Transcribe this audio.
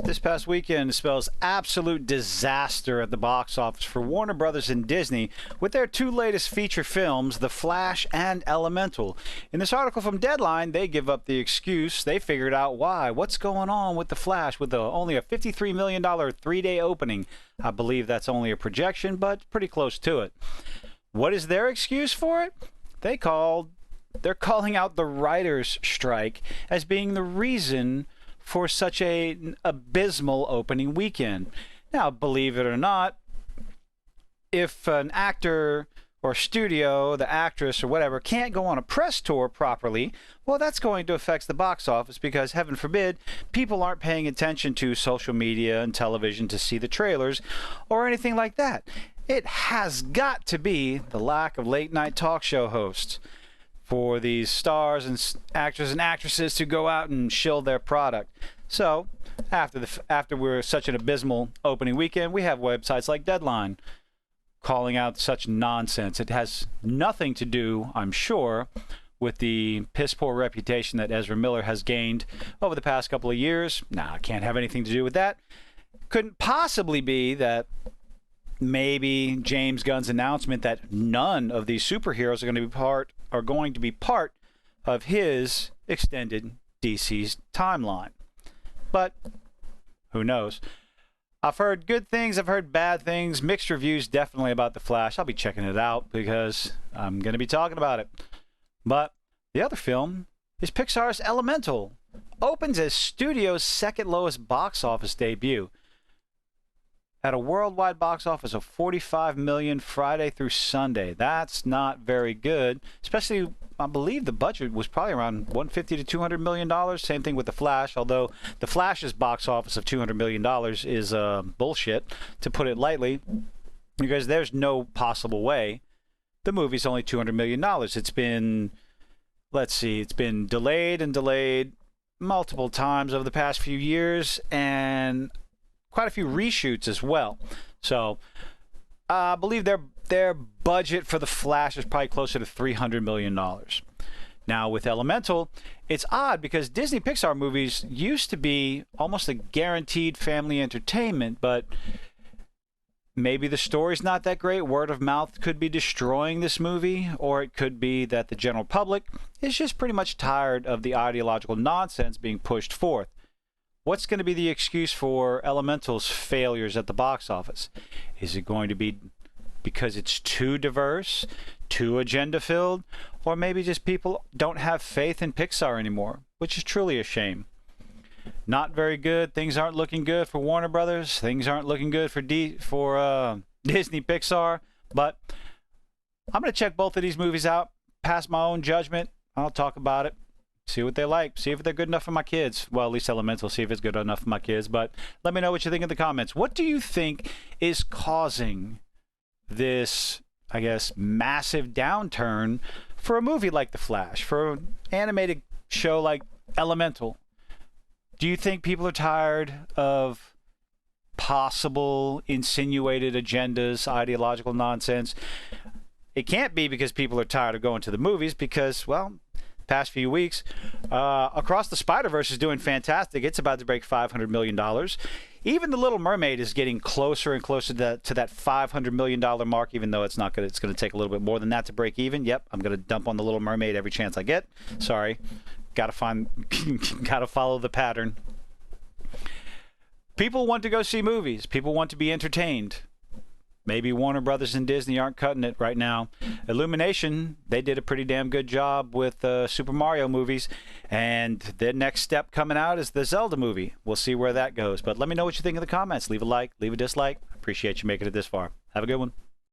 This past weekend spells absolute disaster at the box office for Warner Brothers and Disney with their two latest feature films, The Flash and Elemental. In this article from Deadline, they give up the excuse. They figured out why. What's going on with The Flash with only a $53 million three-day opening? I believe that's only a projection, but pretty close to it. What is their excuse for it? They're calling out the writers' strike as being the reason for such an abysmal opening weekend. Now, believe it or not, if an actor or studio, the actress or whatever, can't go on a press tour properly, well, that's going to affect the box office because, heaven forbid, people aren't paying attention to social media and television to see the trailers or anything like that. It has got to be the lack of late-night talk show hosts for these stars and actors and actresses to go out and shill their product. So, after we're such an abysmal opening weekend, we have websites like Deadline calling out such nonsense. It has nothing to do, I'm sure, with the piss-poor reputation that Ezra Miller has gained over the past couple of years. Nah, can't have anything to do with that. Couldn't possibly be that maybe James Gunn's announcement that none of these superheroes are going to be part of his extended DC's timeline. But who knows? I've heard good things, I've heard bad things, mixed reviews definitely about The Flash. I'll be checking it out because I'm going to be talking about it. But the other film is Pixar's Elemental. Opens as studio's second lowest box office debut. Had a worldwide box office of $45 million Friday through Sunday. That's not very good, especially, I believe the budget was probably around $150 to $200 million. Same thing with The Flash, although The Flash's box office of $200 million is bullshit, to put it lightly, because there's no possible way the movie's only $200 million. It's been, let's see, it's been delayed and delayed multiple times over the past few years, and quite a few reshoots as well. So I believe their budget for The Flash is probably closer to $300 million. Now with Elemental, it's odd because Disney Pixar movies used to be almost a guaranteed family entertainment, but maybe the story's not that great. Word of mouth could be destroying this movie, or it could be that the general public is just pretty much tired of the ideological nonsense being pushed forth. What's going to be the excuse for Elemental's failures at the box office? Is it going to be because it's too diverse, too agenda-filled, or maybe just people don't have faith in Pixar anymore, which is truly a shame. Not very good. Things aren't looking good for Warner Brothers. Things aren't looking good for Disney Pixar. But I'm going to check both of these movies out, pass my own judgment. I'll talk about it. See what they like. See if they're good enough for my kids. Well, at least Elemental. See if it's good enough for my kids. But let me know what you think in the comments. What do you think is causing this, I guess, massive downturn for a movie like The Flash, for an animated show like Elemental? Do you think people are tired of possible insinuated agendas, ideological nonsense? It can't be because people are tired of going to the movies because, well, past few weeks, Across the Spider-Verse is doing fantastic. It's about to break $500 million. Even The Little Mermaid is getting closer and closer to that $500 million mark, even though it's not good. It's going to take a little bit more than that to break even. Yep, I'm going to dump on The Little Mermaid every chance I get. Sorry. Gotta follow the pattern. People want to go see movies. People want to be entertained. Maybe Warner Brothers and Disney aren't cutting it right now. Illumination, they did a pretty damn good job with Super Mario movies, and their next step coming out is the Zelda movie. We'll see where that goes. But let me know what you think in the comments. Leave a like, leave a dislike. Appreciate you making it this far. Have a good one.